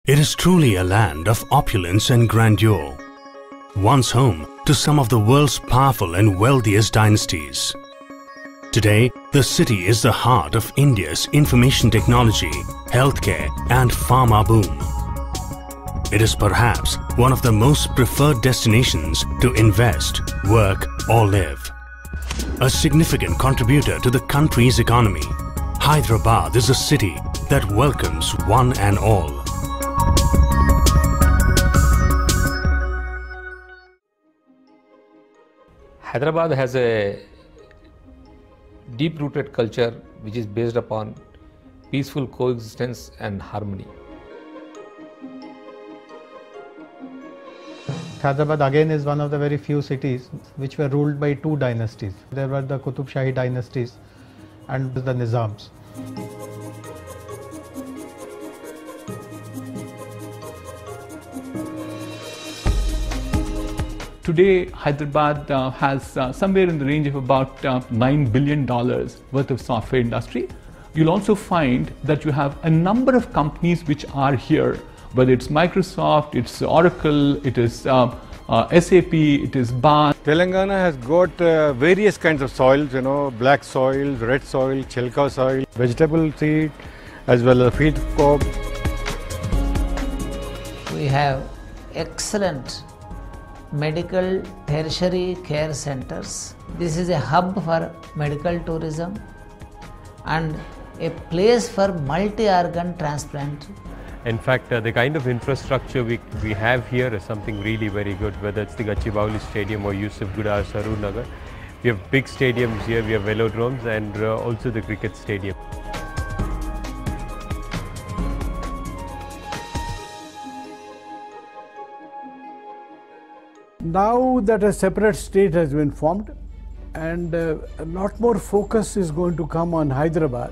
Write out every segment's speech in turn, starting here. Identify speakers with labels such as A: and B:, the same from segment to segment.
A: It is truly a land of opulence and grandeur, once home to some of the world's powerful and wealthiest dynasties. Today, the city is the heart of India's information technology, healthcare and pharma boom. It is perhaps one of the most preferred destinations to invest, work or live. A significant contributor to the country's economy, Hyderabad is a city that welcomes one and all.
B: Hyderabad has a deep-rooted culture which is based upon peaceful coexistence and harmony.
C: Hyderabad again is one of the very few cities which were ruled by two dynasties. There were the Qutub Shahi dynasties and the Nizams.
D: Today, Hyderabad has somewhere in the range of about $9 billion worth of software industry. You'll also find that you have a number of companies which are here, whether it's Microsoft, it's Oracle, it is SAP, it is BAN.
E: Telangana has got various kinds of soils, black soil, red soil, chelka soil, vegetable seed, as well as feed crop.
F: We have excellent medical tertiary care centers. This is a hub for medical tourism and a place for multi-organ transplant.
G: In fact, the kind of infrastructure we have here is something really very good, whether it's the Gachibowli Stadium or Yusuf Gudar Saroo Nagar. We have big stadiums here, we have velodromes and also the cricket stadium.
H: Now that a separate state has been formed and a lot more focus is going to come on Hyderabad,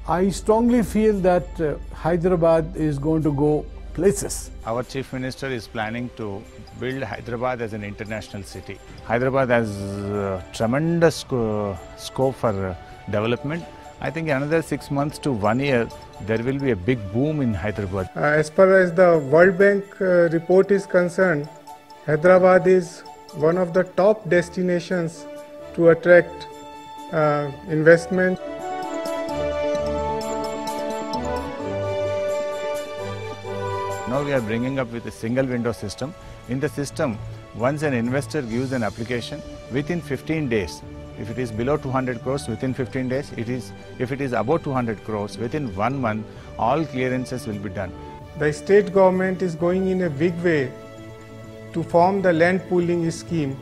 H: I strongly feel that Hyderabad is going to go places.
I: Our Chief Minister is planning to build Hyderabad as an international city. Hyderabad has tremendous scope for development. I think in another 6 months to 1 year, there will be a big boom in Hyderabad.
J: As far as the World Bank report is concerned, Hyderabad is one of the top destinations to attract investment.
I: Now we are bringing up with a single window system. In the system, once an investor gives an application, within 15 days, if it is below 200 crores, within 15 days, if it is above 200 crores, within 1 month, all clearances will be done.
J: The state government is going in a big way to form the land pooling scheme.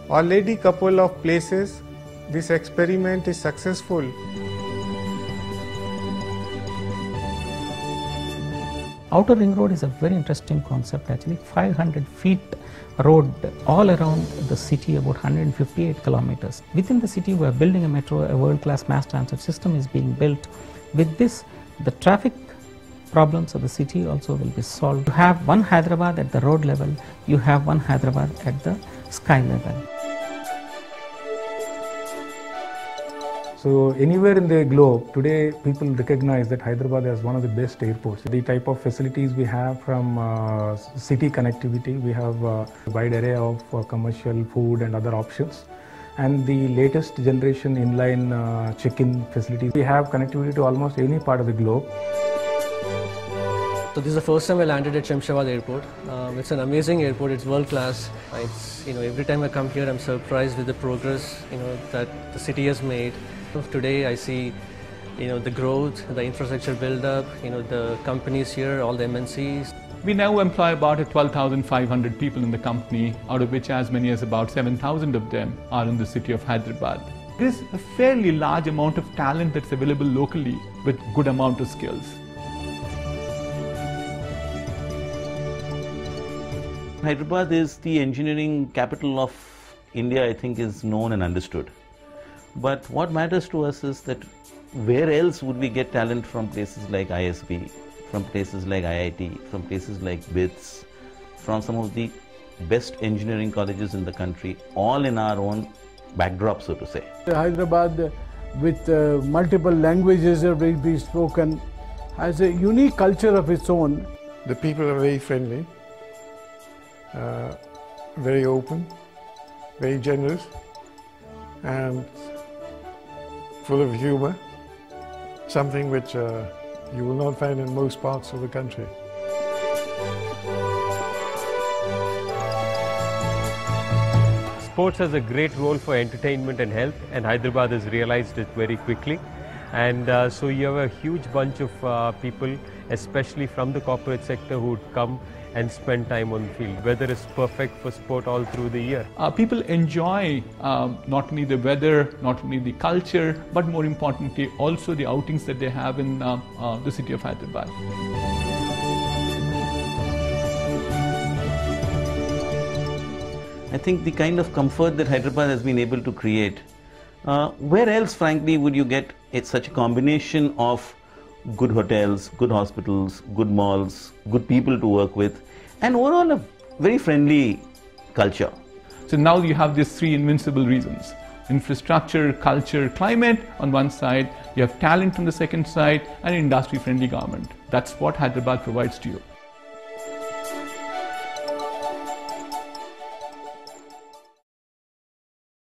J: Already couple of places, this experiment is successful.
K: Outer Ring Road is a very interesting concept actually. 500 feet road all around the city, about 158 kilometers. Within the city we are building a metro, a world-class mass transit system is being built. With this, the traffic problems of the city also will be solved. You have one Hyderabad at the road level, you have one Hyderabad at the sky level.
L: So anywhere in the globe, today people recognize that Hyderabad is one of the best airports. The type of facilities we have from city connectivity, we have a wide array of commercial food and other options. And the latest generation inline check-in facilities. We have connectivity to almost any part of the globe.
M: So this is the first time I landed at Shamshabad Airport. It's an amazing airport. It's world class. It's every time I come here, I'm surprised with the progress that the city has made. Today I see the growth, the infrastructure build up, the companies here, all the MNCs.
D: We now employ about 12,500 people in the company, out of which as many as about 7,000 of them are in the city of Hyderabad. There is a fairly large amount of talent that's available locally with good amount of skills.
N: Hyderabad is the engineering capital of India, I think, is known and understood. But what matters to us is that where else would we get talent from places like ISB, from places like IIT, from places like BITS, from some of the best engineering colleges in the country, all in our own backdrop, so to say.
H: Hyderabad, with multiple languages that will be spoken, has a unique culture of its own.
O: The people are very friendly, very open, very generous, and full of humor, something which you will not find in most parts of the country.
G: Sports has a great role for entertainment and health, and Hyderabad has realized it very quickly. And so you have a huge bunch of people, especially from the corporate sector, who would come and spend time on the field. Weather is perfect for sport all through the year.
D: People enjoy not only the weather, not only the culture, but more importantly also the outings that they have in the city of Hyderabad.
N: I think the kind of comfort that Hyderabad has been able to create, where else frankly would you get such a combination of good hotels, good hospitals, good malls, good people to work with, and overall a very friendly culture.
D: So now you have these three invincible reasons: infrastructure, culture, climate on one side, you have talent on the second side, and industry-friendly government. That's what Hyderabad provides to you.